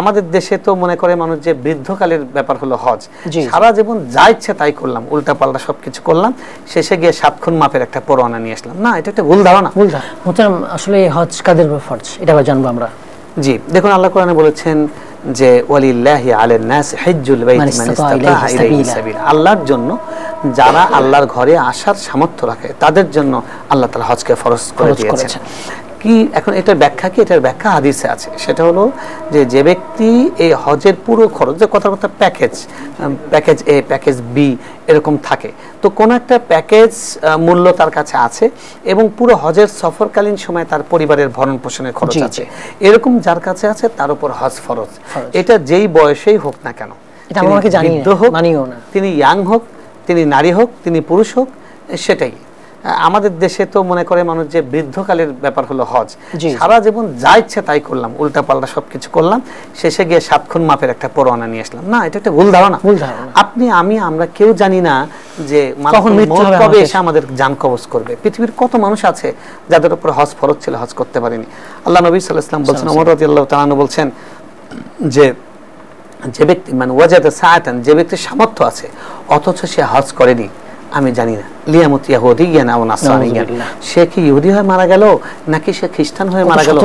আমাদের দেশে তো মনে করে মানুষ যে বৃদ্ধকালের ব্যাপার হলো হজ, সারা জীবন যা ইচ্ছে তাই করলাম, উল্টা পাল্টা সবকিছু করলাম, শেষে গিয়ে 7 খুন মাপের একটা পরোয়ানা নিয়ে আসলাম। না, এটা একটা ভুল ধারণা। আসলে হজ কাদের ফরজ এটা জানবো আমরা। জি, দেখুন আল্লাহ কোরআনে বলেছেন যে ওয়ালিল্লাহি আলান নাস হিজ্জুল বাইতি মান ইসতাতা ইলাইহি সাবিল, আল্লাহর জন্য যারা আল্লাহর ঘরে আসার সামর্থ্য রাখে তাদের জন্য আল্লাহ তাআলা হজকে ফরজ করে দিয়েছেন। কি এখন এটার ব্যাখ্যা কি? এটার ব্যাখ্যা হাদিসে আছে, সেটা হলো যে ব্যক্তি এই হজের পুরো খরচ, যে কথা প্যাকেজ এ প্যাকেজ বি এরকম থাকে, তো কোন একটা প্যাকেজ মূল্য তার কাছে আছে এবং পুরো হজের সফরকালীন সময় তার পরিবারের ভরণ পোষণের খরচ আছে, এরকম যার কাছে আছে তার উপর হজ ফরজ। এটা যেই বয়সেই হোক না কেন, তিনি ইয়াং হোক, তিনি নারী হোক, তিনি পুরুষ হোক, সেটাই। আমাদের দেশে তো মনে করে মানুষ যে বৃদ্ধকালের ব্যাপার হলো হজ, সারা জীবন যা ইচ্ছে তাই করলাম, উল্টা পাল্টা সবকিছু করলাম, শেষে গিয়ে 7 খুন মাপের একটা পরোয়ানা নিয়ে আসলাম। না, এটা একটা ভুল ধারণা। আপনি আমরা কেউ জানি না যে কবে এসে আমাদের জান কবজ করবে। পৃথিবীর কত মানুষ আছে যাদের উপর হজ ফরজ ছিল, হজ করতে পারেনি। আল্লাহ নবী সাল্লাল্লাহু আলাইহি ওয়াসাল্লাম বলছেন, ওমর রাদিয়াল্লাহু তাআলা আনহু বলছেন যে ব্যক্তি ওয়াজাদা সাআতান, যে ব্যক্তির সামর্থ্য আছে অথচ সে হজ করেনি, আমি জানি না লিয়ামুত ইয়াহুদিয়ান আও নাসরানিয়ান, সে কি ইহুদি হয়ে মারা গেল নাকি সে খ্রিস্টান হয়ে মারা গেল।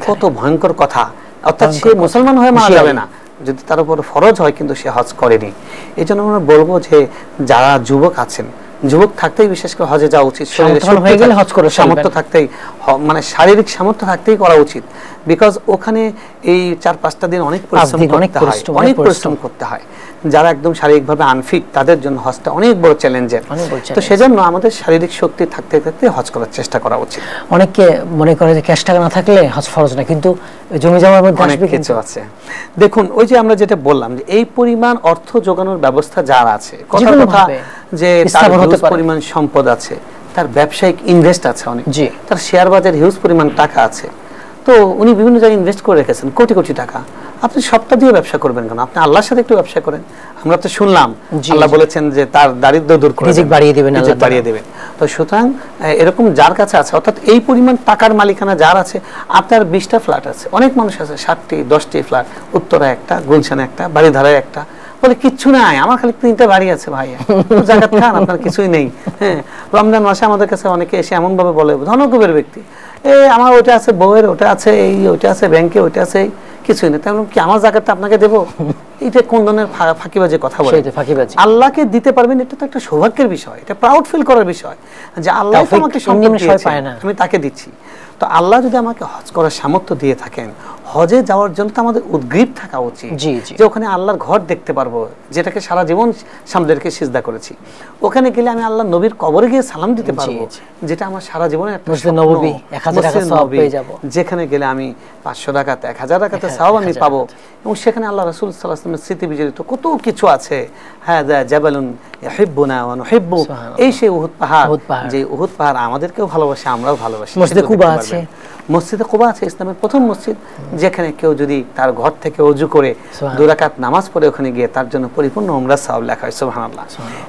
কত ভয়ঙ্কর কথা। অর্থাৎ সে মুসলমান হয়ে মারা যাবে না যদি তার উপর ফরজ হয় কিন্তু সে হজ করেনি। এই জন্য আমরা বলবো যে যারা যুবক আছেন, যুবক থাকতেই বিশেষ করে হজে যাওয়া উচিত। সামর্থ্য থাকতেই, মানে শারীরিক সামর্থ্য থাকতেই করা উচিত। বিকজ ওখানে এই 4-5টা দিন অনেক পরিশ্রম করতে হয়। যারা একদম শারীরিকভাবে আনফিট তাদের জন্য হজটা অনেক বড় চ্যালেঞ্জের। তো সেজন্য আমাদের শারীরিক শক্তি থাকতে থাকতে হজ করার চেষ্টা করা উচিত। অনেকে মনে করে যে ক্যাশ টাকা না থাকলে হজ ফরজ না, কিন্তু জমি জমার মধ্যে অনেক কিছু আছে। দেখুন ওই যে আমরা যেটা বললাম যে এই পরিমাণ অর্থ জোগানোর ব্যবস্থা যার আছে, কথা যে তার হিউজ পরিমাণ সম্পদ আছে, তার ব্যবসায়িক ইনভেস্ট আছে অনেক, তার শেয়ার বাজারে হিউজ পরিমাণ টাকা আছে, তো উনি বিভিন্ন জায়গায় ইনভেস্ট করে রেখেছেন কোটি কোটি টাকা। আপনি সবটা দিয়ে ব্যবসা করবেন কেন? আপনি আল্লাহর সাথে একটু ব্যবসা করেন। আমরা তো শুনলাম আল্লাহ বলেছেন যে তার দারিদ্র্য দূর করে রিজিক বাড়িয়ে দিবেন। তো সুতরাং এরকম যার কাছে আছে, অর্থাৎ এই পরিমাণ টাকার মালিকানা যার আছে, আপনার 20টা ফ্ল্যাট আছে, অনেক মানুষ আছে 7টি 10টি ফ্ল্যাট, উত্তরা একটা, গুলশানে একটা, বাড়িধারায় একটা, বলে কিচ্ছু নাই আমার, খালি 3টা বাড়ি আছে ভাই, জাকাত খান, আপনার কিছুই নেই। হ্যাঁ, রমজান মাসে আমাদের কাছে অনেকে এসে এমন ভাবে বলে, ধনকুবের ব্যক্তি, আমার ওটা আছে বউয়ের, ওটা আছে এই, ওটা আছে ব্যাংকে, ওটা আছে কিছুই নেই, তাহলে কি আমার জাকাতটা আপনাকে দেবো? এটা কোন ধরনের ফাঁকিবাজি কথা বলে? আল্লাহকে দিতে পারবেন, এটা তো একটা সৌভাগ্যের বিষয়, এটা প্রাউড ফিল করার বিষয় যে আল্লাহ আমাকে সম্পদ দিয়েছে, আমি তাকে দিচ্ছি। তো আল্লাহ যদি আমাকে হজ করার সামর্থ্য দিয়ে থাকেন, হজে যাওয়ার জন্য তো আমাদের উদ্গ্রীব থাকা উচিত যে ওখানে আল্লাহর ঘর দেখতে পারবো, যেটাকে সারা জীবন সামনে রেখে সিজদা করেছি। ওখানে গেলে আমি আল্লাহ নবীর কবরে গিয়ে সালাম দিতে পারবো, যেটা আমার সারা জীবনের একটা নববী, 1000 টাকা সওয়াব পেয়ে যাব। যেখানে গেলে আমি 500 টাকা 1000 টাকাতে সওয়াব আমি পাবো, এবং সেখানে আল্লাহ রাসূল সাল্লাল্লাহু আলাইহি ওয়াসাল্লামের স্মৃতি বিজড়িত কত কিছু আছে। হাযা জাবালুন ইউহিব্বুনা ওয়া নুহিব্বু, এই সেই উহুদ পাহাড়, যে উহুদ পাহাড় আমাদেরকেও ভালোবাসে, আমরাও ভালোবাসি। মসজিদে কুবা আছে, মসজিদে কুবা আছে ইসলামের প্রথম মসজিদ, যেখানে কেউ যদি তার ঘর থেকে ওযু করে 2 রাকাত নামাজ পড়ে ওখানে গিয়ে তার জন্য পরিপূর্ণ উমরাহ সওয়াব লেখা হয়। সুবহানাল্লাহ।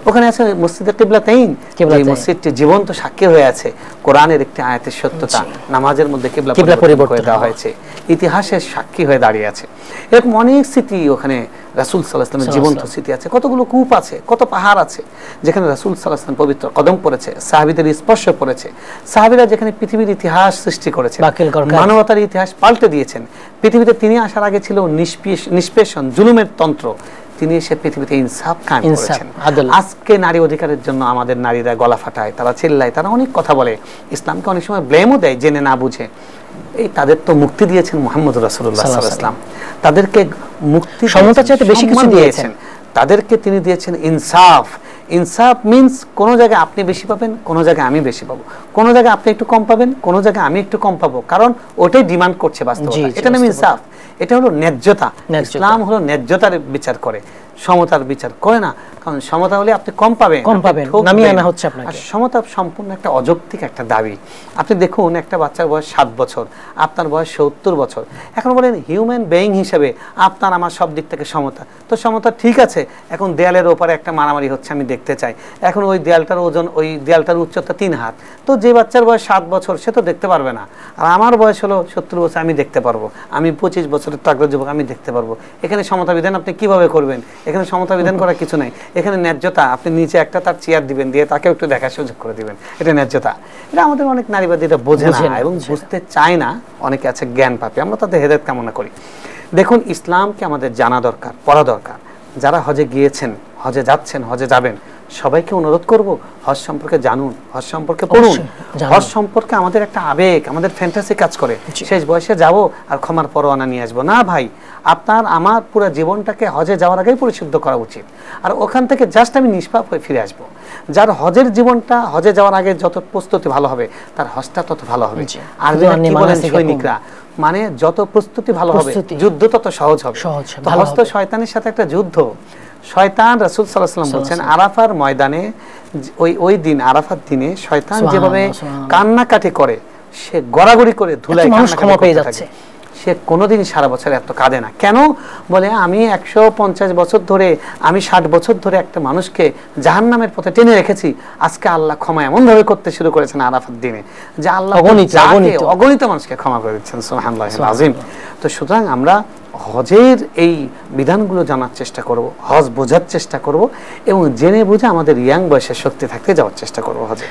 ওখানে আছে মসজিদে কিবলাতাইন, এই মসজিদটি জীবন্ত সাক্ষী হয়ে আছে কোরআনের একটি আয়াতের সত্যতা, নামাজের মধ্যে কিবলা পরিবর্তন করে দেওয়া হয়েছে, ইতিহাসের সাক্ষী হয়ে দাঁড়িয়ে আছে। এরকম অনেক স্মৃতি ওখানে রাসূল সাল্লাল্লাহু আলাইহি ওয়াসাল্লামের জীবন্ত স্মৃতি আছে, কতগুলো কূপ আছে, কত পাহাড় আছে, যেখানে রাসূল সাল্লাল্লাহু আলাইহি ওয়াসাল্লাম পবিত্র কদম পড়েছে, সাহাবীদের স্পর্শ পড়েছে। সাহাবীরা যেখানে পৃথিবীর ইতিহাস সৃষ্টি করেছে, মানবতার ইতিহাস পাল্টে দিয়েছেন। পৃথিবীতে তিনি আসার আগে ছিল নিষ্পেষণ, জুলুমের তন্ত্র, তিনি এসে পৃথিবীতে ইনসাফ কায়েম করেছেন। আজকে নারী অধিকারের জন্য আমাদের নারীরা গলা ফাটায়, তারা চিল্লায়, তারা অনেক কথা বলে, ইসলামকে অনেক সময় ব্লেমও দেয় জেনে না বুঝে। এই তাদের তো মুক্তি দিয়েছেন মুহাম্মদ রাসূলুল্লাহ সাল্লাল্লাহু আলাইহি ওয়াসাল্লাম, তাদেরকে মুক্তি সমতা চাইতে বেশি কিছু দিয়েছেন, তাদেরকে তিনি দিয়েছেন ইনসাফ। ইনসাফ মিন্স কোন জায়গায় আপনি বেশি পাবেন, কোন জায়গায় আমি বেশি পাবো, কোন জায়গায় আপনি একটু কম পাবেন, কোন জায়গায় আমি একটু কম পাবো, কারণ ওটাই ডিমান্ড করছে বাস্তবতা। এটা নাম ইনসাফ, এটা হলো ন্যায্যতা। ইসলাম হলো ন্যায্যতার বিচার করে, সমতার বিচার করে না, কারণ সমতা হলে আপনি কম পাবেন, নামিয়ে আনা হচ্ছে আপনাকে। আর সমতা সম্পূর্ণ একটা অযৌক্তিক একটা দাবি। আপনি দেখুন একটা বাচ্চার বয়স 7 বছর, আপনার বয়স 70 বছর, এখন বলেন হিউম্যান বেইং হিসেবে আপনার আমার সব দিক থেকে সমতা, তো সমতা ঠিক আছে। এখন দেয়ালের ওপারে একটা মারামারি হচ্ছে, আমি দেখতে চাই, এখন ওই দেয়ালটার ওজন, ওই দেয়ালটার উচ্চতা 3 হাত, তো যে বাচ্চার বয়স 7 বছর সে তো দেখতে পারবে না, আর আমার বয়স হলো 70 বছর, আমি দেখতে পারবো, আমি 25 বছরের তাগড়া যুবক, আমি দেখতে পারবো। এখানে সমতা বিধান আপনি কিভাবে করবেন? এখানে সমতা বিধান করার কিছু নাই, এখানে ন্যায্যতা, আপনি নিচে একটা তার চেয়ার দিবেন, দিয়ে তাকেও একটু দেখার সুযোগ করে দিবেন, এটা ন্যায্যতা। এটা আমাদের অনেক নারীবাদী এটা বোঝে না এবং বুঝতে চায় না, অনেকে আছে জ্ঞান পাপী, আমরা তাদের হেদায়েত কামনা করি। দেখুন ইসলামকে আমাদের জানা দরকার, পড়া দরকার। যারা হজে গিয়েছেন, হজে যাচ্ছেন, হজে যাবেন, সবাইকে অনুরোধ করব হজ সম্পর্কে জানুন, হজ সম্পর্কে পড়ুন। হজ সম্পর্কে আমাদের একটা আবেগ, আমাদের ফ্যান্টাসি কাজ করে, শেষ বয়সে যাব আর ক্ষমার পরোয়ানা নিয়ে আসবো না। ভাই, আপনার আমার পুরো জীবনটাকে হজে যাওয়ার আগেই পরিশুদ্ধ করা উচিত, আর ওখান থেকে জাস্ট আমি নিষ্পাপ হয়ে ফিরে আসবো। যার হজের জীবনটা হজে যাওয়ার আগে যত প্রস্তুতি ভালো হবে, তার হজটা তত ভালো হবে। আর কি বলেন সৈনিকরা, মানে যত প্রস্তুতি ভালো হবে, যুদ্ধ তত সহজ হবে। তো হজ তো শয়তানের সাথে একটা যুদ্ধ। শয়তান, রাসূল সাল্লাল্লাহু আলাইহি ওয়াসাল্লাম বলছেন, আরাফার ময়দানে, ওই দিন আরাফার দিনে শয়তান যেভাবে কান্নাকাটি করে, সে গড়াগড়ি করে ধুলায় ক্ষমা পেয়ে যাচ্ছে, সে কোনোদিন সারা বছর এত কাঁদে না। কেন? বলে আমি 150 বছর ধরে, আমি 60 বছর ধরে একটা মানুষকে জাহান্নামের পথে টেনে রেখেছি, আজকে আল্লাহ ক্ষমা এমন ভাবে করতে শুরু করেছেন আরাফাত দিনে, যে আল্লাহ অগণিত মানুষকে ক্ষমা করে দিচ্ছেন। সুবহানাল্লাহিল আযীম। তো সুতরাং আমরা হজের এই বিধানগুলো জানার চেষ্টা করব, হজ বোঝার চেষ্টা করব, এবং জেনে বুঝে আমাদের ইয়াং বয়সে শক্তি থাকতে যাওয়ার চেষ্টা করব হজে।